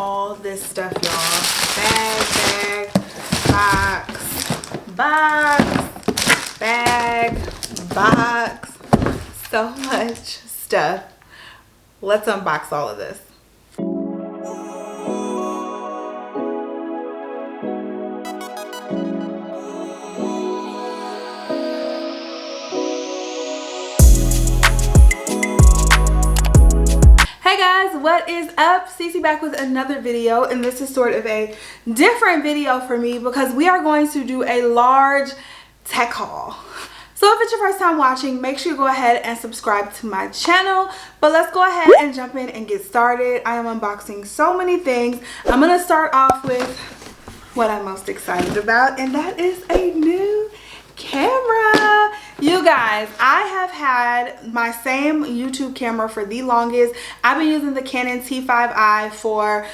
all this stuff, y'all. Bag, box. So much stuff. Let's unbox all of this. Hey guys, what is up? Cece back with another video, and this is sort of a different video for me because we are going to do a large tech haul. So if it's your first time watching, make sure you go ahead and subscribe to my channel. But let's go ahead and jump in and get started. I am unboxing so many things. I'm going to start off with what I'm most excited about, and that is a new camera. You guys, I have had my same YouTube camera for the longest. I've been using the Canon T8I for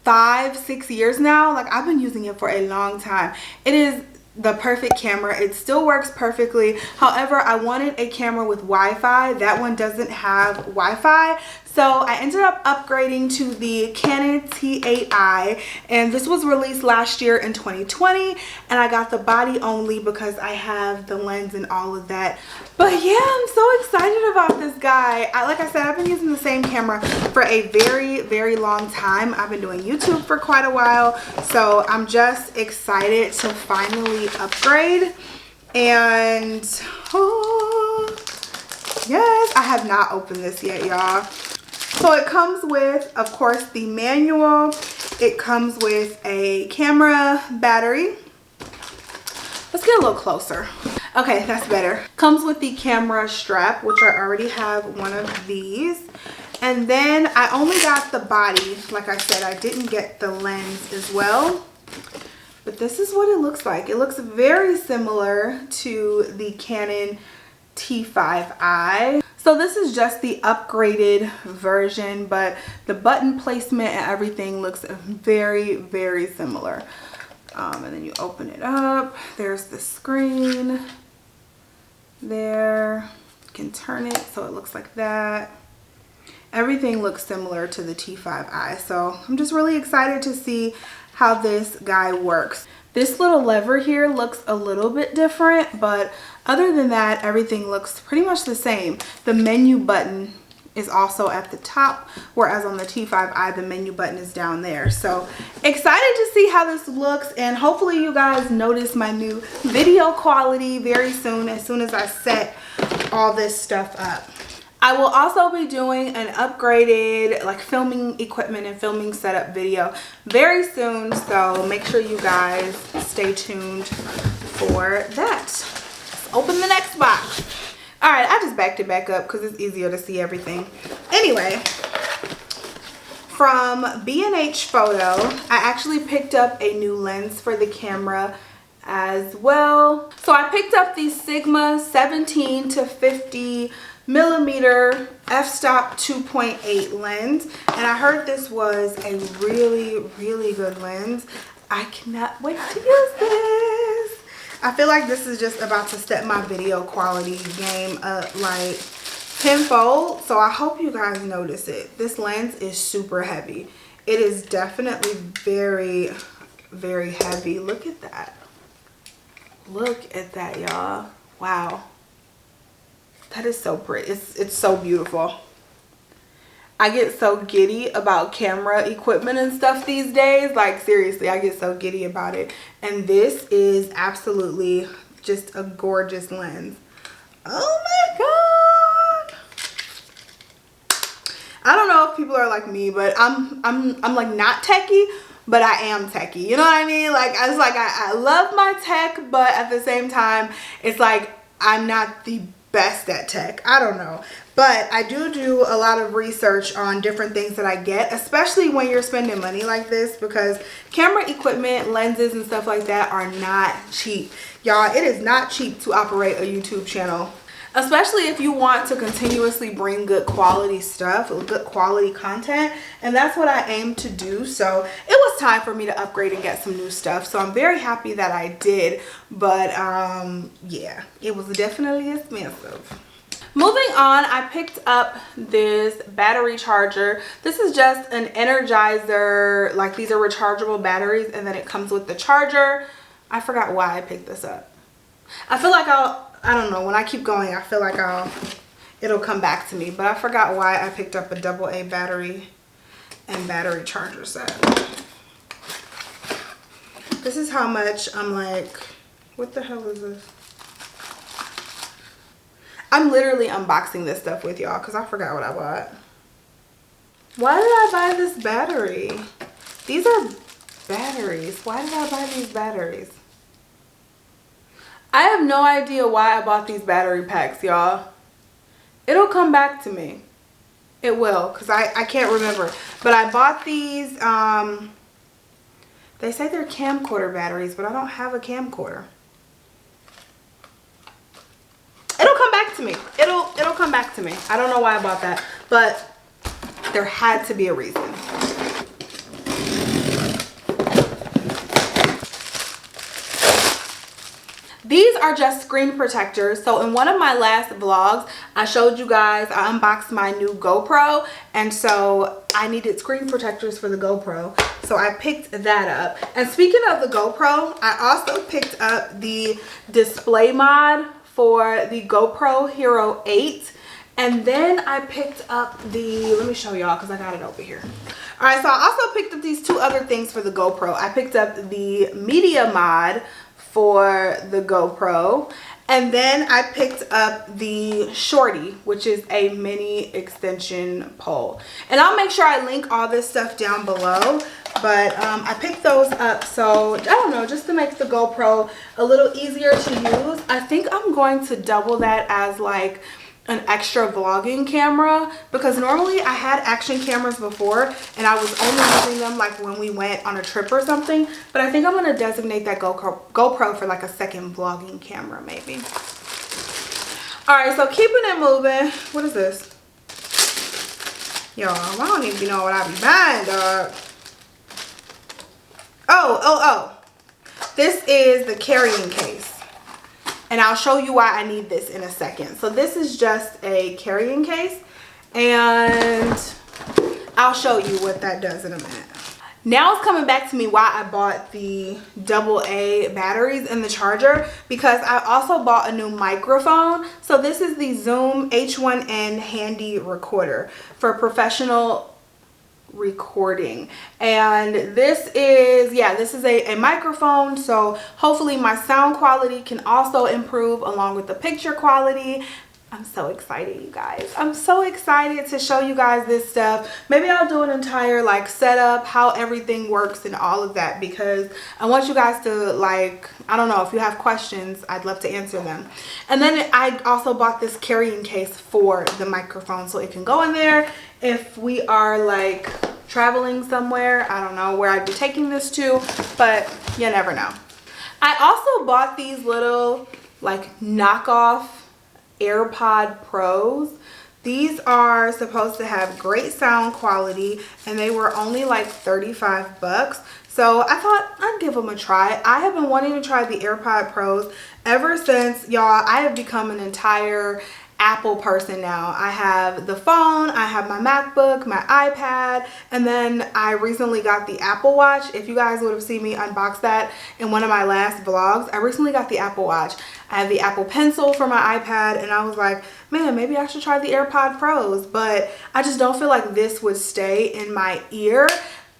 5-6 years now. Like, I've been using it for a long time. It is the perfect camera. It still works perfectly. However, I wanted a camera with Wi-Fi. That one doesn't have Wi-Fi. So I ended up upgrading to the Canon T8I, and this was released last year in 2020, and I got the body only because I have the lens and all of that. But yeah, I'm so excited about this guy. Like I said, I've been using the same camera for a very long time. I've been doing YouTube for quite a while, so I'm just excited to finally upgrade. And yes, I have not opened this yet, y'all. So it comes with, of course, the manual. It comes with a camera battery. Let's get a little closer. Okay, that's better. Comes with the camera strap, which I already have one of these. And then I only got the body. Like I said, I didn't get the lens as well. But this is what it looks like. It looks very similar to the Canon T8I. So this is just the upgraded version, but the button placement and everything looks very similar. And then you open it up. There's the screen there. You can turn it so it looks like that. Everything looks similar to the T8I. So I'm just really excited to see how this guy works. This little lever here looks a little bit different, but other than that, everything looks pretty much the same. The menu button is also at the top, whereas on the T8I, the menu button is down there. So excited to see how this looks, and hopefully you guys notice my new video quality very soon, as I set all this stuff up. I will also be doing an upgraded like filming equipment and filming setup video very soon, so make sure you guys stay tuned for that. Let's open the next box. All right, I just backed it back up because it's easier to see everything. Anyway, from B&H Photo, I actually picked up a new lens for the camera as well. So I picked up the Sigma 17 to 50 millimeter f-stop 2.8 lens, and I heard this was a really good lens. I cannot wait to use this. I feel like this is just about to step my video quality game up like tenfold, so I hope you guys notice it. This lens is super heavy. It is definitely very heavy. Look at that. Look at that, y'all. Wow. That is so pretty. It's so beautiful. I get so giddy about camera equipment and stuff these days. Like, seriously, I get so giddy about it. And this is absolutely just a gorgeous lens. Oh my god. I don't know if people are like me, but I'm like not techie, but I am techie. You know what I mean? Like, I love my tech, but at the same time, it's like I'm not the best at tech. I don't know, but I do a lot of research on different things that I get, especially when you're spending money like this, because camera equipment, lenses and stuff like that are not cheap, y'all. It is not cheap to operate a YouTube channel, especially if you want to continuously bring good quality stuff, good quality content, and that's what I aim to do. So it was time for me to upgrade and get some new stuff, so I'm very happy that I did. But yeah, it was definitely expensive. Moving on, I picked up this battery charger. This is just an Energizer, like these are rechargeable batteries, and then it comes with the charger. I forgot why I picked this up. I feel like I don't know, when I keep going, I feel like it'll come back to me, but I forgot why I picked up a AA battery and battery charger set. This is how much I'm like, what the hell is this? I'm literally unboxing this stuff with y'all because I forgot what I bought. Why did I buy this battery? These are batteries. Why did I buy these batteries? I have no idea why I bought these battery packs, y'all. It'll come back to me. It will, because I can't remember. But I bought these, they say they're camcorder batteries, but I don't have a camcorder. It'll come back to me. It'll come back to me. I don't know why I bought that, but there had to be a reason. These are just screen protectors. So in one of my last vlogs, I showed you guys, I unboxed my new GoPro, and so I needed screen protectors for the GoPro. So I picked that up. And speaking of the GoPro, I also picked up the display mod for the GoPro Hero 8. And then I picked up the, let me show y'all because I got it over here. All right, so I also picked up these two other things for the GoPro. I picked up the media mod for the GoPro, and then I picked up the shorty, which is a mini extension pole. And I'll make sure I link all this stuff down below, but I picked those up, so I don't know, just to make the GoPro a little easier to use. I think I'm going to double that as like an extra vlogging camera, because normally I had action cameras before and I was only using them like when we went on a trip or something, but I think I'm going to designate that GoPro for like a second vlogging camera maybe. All right, so keeping it moving. What is this? Y'all, I don't even know what I be buying, dog. Oh. This is the carrying case. And I'll show you why I need this in a second. So this is just a carrying case, and I'll show you what that does in a minute. Now it's coming back to me why I bought the AA batteries and the charger, because I also bought a new microphone. So this is the Zoom H1N handy recorder for professional recording, and this is a microphone, so hopefully my sound quality can also improve along with the picture quality. I'm so excited, you guys. I'm so excited to show you guys this stuff. Maybe I'll do an entire like setup, how everything works and all of that, because I want you guys to, like, I don't know, if you have questions, I'd love to answer them. And then I also bought this carrying case for the microphone, so it can go in there if we are like traveling somewhere. I don't know where I'd be taking this to, but you never know. I also bought these little like knockoff AirPod Pros. These are supposed to have great sound quality, and they were only like 35 bucks. So I thought I'd give them a try. I have been wanting to try the AirPod Pros ever since, y'all. I have become an entire Apple person now. I have the phone, I have my MacBook, my iPad, and then I recently got the Apple Watch. If you guys would have seen me unbox that in one of my last vlogs, I recently got the Apple Watch. I have the Apple Pencil for my iPad, and I was like, man, maybe I should try the AirPod Pros, but I just don't feel like this would stay in my ear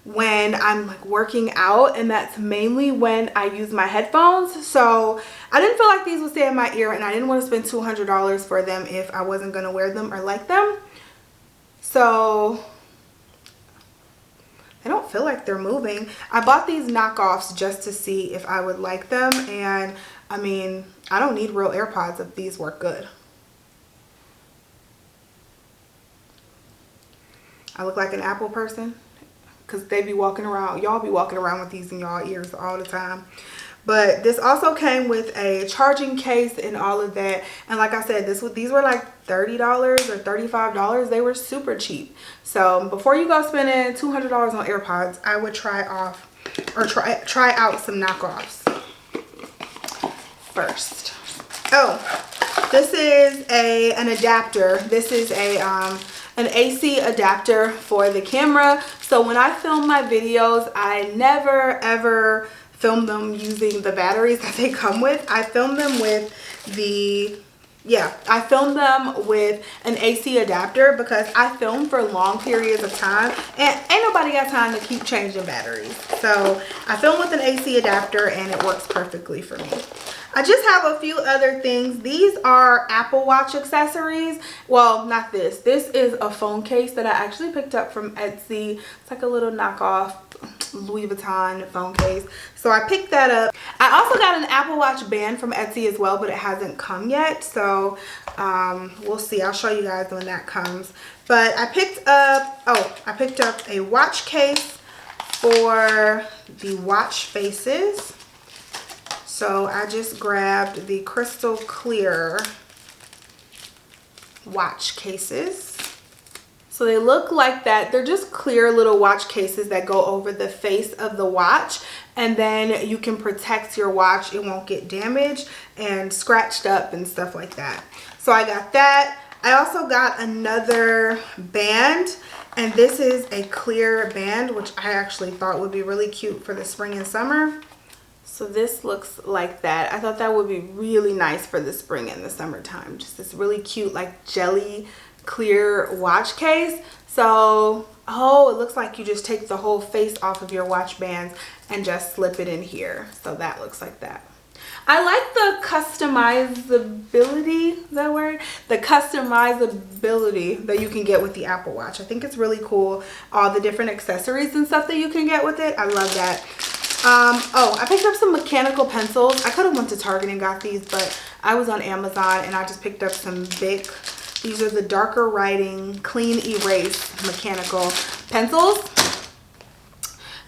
when I'm like working out, and that's mainly when I use my headphones. So I didn't feel like these would stay in my ear, and I didn't want to spend $200 for them if I wasn't going to wear them or like them. So I don't feel like they're moving. I bought these knockoffs just to see if I would like them, and I mean, I don't need real AirPods if these work good. I look like an Apple person, because they be walking around, y'all be walking around with these in y'all ears all the time. But this also came with a charging case and all of that. And like I said, these were like $30 or $35. They were super cheap. So before you go spending $200 on AirPods, I would try out some knockoffs first. Oh, This is an adapter. This is an AC adapter for the camera. So when I film my videos, I never ever film them using the batteries that they come with. I film them with I film them with an AC adapter because I film for long periods of time and ain't nobody got time to keep changing batteries. So I film with an AC adapter and it works perfectly for me. I just have a few other things. These are Apple Watch accessories. Well, not this. This is a phone case that I actually picked up from Etsy. It's like a little knockoff Louis Vuitton phone case. So I picked that up. I also got an Apple Watch band from Etsy as well, but it hasn't come yet. So we'll see. I'll show you guys when that comes. But I picked up a watch case for the watch faces. So I just grabbed the crystal clear watch cases. So they look like that. They're just clear little watch cases that go over the face of the watch, and then you can protect your watch. It won't get damaged and scratched up and stuff like that. So I got that. I also got another band, and this is a clear band, which I actually thought would be really cute for the spring and summer. So this looks like that. I thought that would be really nice for the spring and the summertime. Just this really cute like jelly clear watch case. So, oh, it looks like you just take the whole face off of your watch bands and just slip it in here. So that looks like that. I like the customizability, is that a word? The customizability that you can get with the Apple Watch. I think it's really cool. All the different accessories and stuff that you can get with it. I love that. Oh, I picked up some mechanical pencils. I could have went to Target and got these, but I was on Amazon and I just picked up some Bic. These are the darker writing, clean erase mechanical pencils.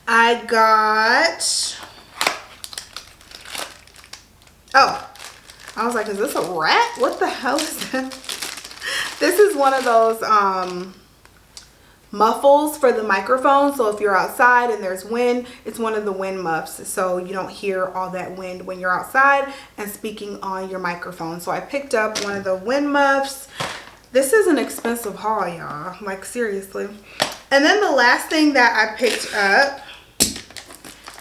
I got, oh, I was like, is this a rat? What the hell is that? This is one of those muffles for the microphone. So if you're outside and there's wind, it's one of the wind muffs, so you don't hear all that wind when you're outside and speaking on your microphone. So I picked up one of the wind muffs. This is an expensive haul, y'all, like seriously. And then the last thing that I picked up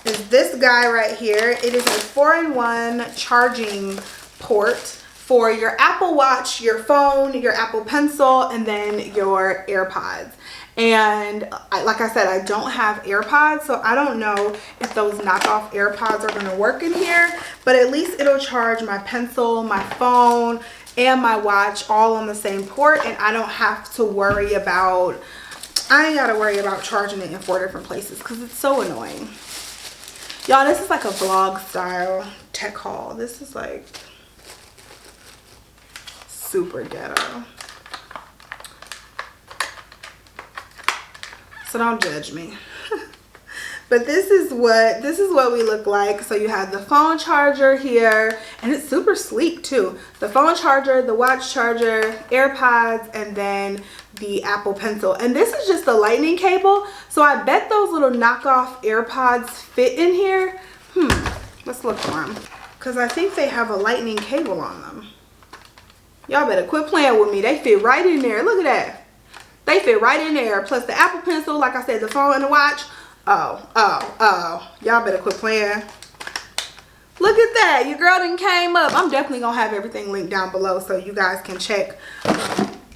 is this guy right here. It is a 4-in-1 charging port for your Apple Watch, your phone, your Apple Pencil, and then your AirPods. And like I said, I don't have AirPods, so I don't know if those knockoff AirPods are going to work in here, but at least it'll charge my pencil, my phone, and my watch all on the same port, and I don't have to worry about, I ain't got to worry about charging it in 4 different places because it's so annoying. Y'all, this is like a vlog style tech haul. This is like super ghetto. So don't judge me. But this is what we look like. So you have the phone charger here, and it's super sleek too. The phone charger, the watch charger, AirPods, and then the Apple Pencil. And this is just the lightning cable. So I bet those little knockoff AirPods fit in here. Let's look for them, because I think they have a lightning cable on them. Y'all better quit playing with me. They fit right in there. Look at that. They fit right in there. Plus the Apple Pencil, like I said, the phone and the watch. Oh. Y'all better quit playing. Look at that. Your girl done came up. I'm definitely going to have everything linked down below so you guys can check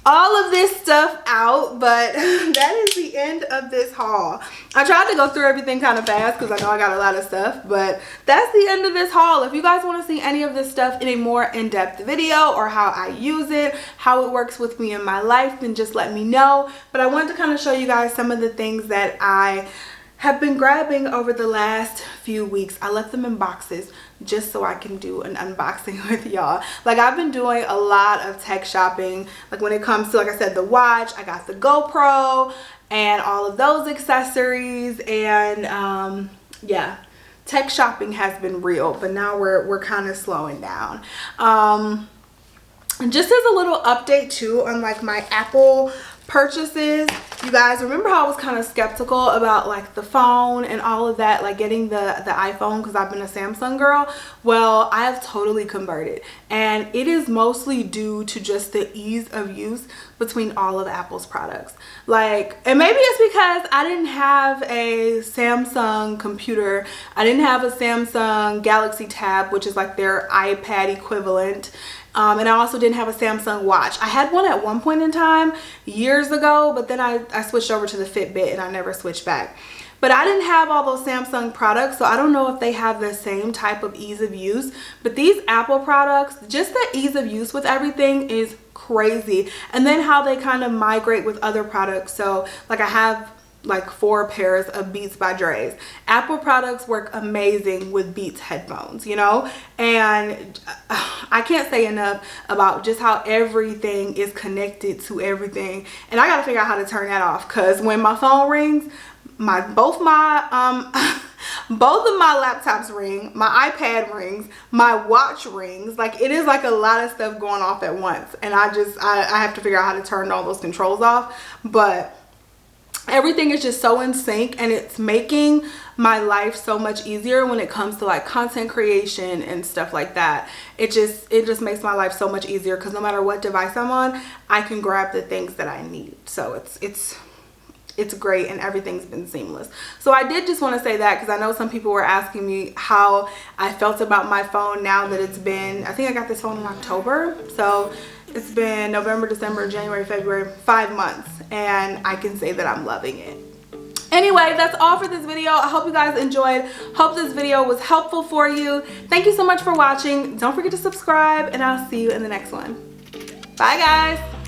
all of this stuff out. But that is the end of this haul. I tried to go through everything kind of fast because I know I got a lot of stuff, but that's the end of this haul. If you guys want to see any of this stuff in a more in-depth video, or how I use it, how it works with me in my life, then just let me know. But I wanted to kind of show you guys some of the things that I have been grabbing over the last few weeks. I left them in boxes just so I can do an unboxing with y'all. Like, I've been doing a lot of tech shopping. Like, when it comes to, like I said, the watch, I got the GoPro and all of those accessories, and yeah, tech shopping has been real, but now we're kind of slowing down. And just as a little update too on like my Apple purchases. You guys remember how I was kind of skeptical about like the phone and all of that, like getting the iPhone because I've been a Samsung girl? Well, I have totally converted, and it is mostly due to just the ease of use between all of Apple's products. Like, and maybe it's because I didn't have a Samsung computer. I didn't have a Samsung Galaxy Tab, which is like their iPad equivalent. And I also didn't have a Samsung watch. I had one at one point in time years ago, but then I switched over to the Fitbit and I never switched back. But I didn't have all those Samsung products, so I don't know if they have the same type of ease of use. But these Apple products, just the ease of use with everything is crazy. And then how they kind of migrate with other products. So like I have like 4 pairs of Beats by Dre's. Apple products work amazing with Beats headphones, you know? And I can't say enough about just how everything is connected to everything. And I gotta figure out how to turn that off, because when my phone rings, both of my laptops ring, my iPad rings, my watch rings. Like, it is like a lot of stuff going off at once, and I have to figure out how to turn all those controls off. But everything is just so in sync, and it's making my life so much easier when it comes to like content creation and stuff like that. It just makes my life so much easier, because no matter what device I'm on, I can grab the things that I need. So it's great, and everything's been seamless. So I did just want to say that, because I know some people were asking me how I felt about my phone now that it's been, I think I got this phone in October, so it's been November, December, January, February, 5 months, and I can say that I'm loving it. Anyway, that's all for this video. I hope you guys enjoyed. Hope this video was helpful for you. Thank you so much for watching. Don't forget to subscribe, and I'll see you in the next one. Bye, guys.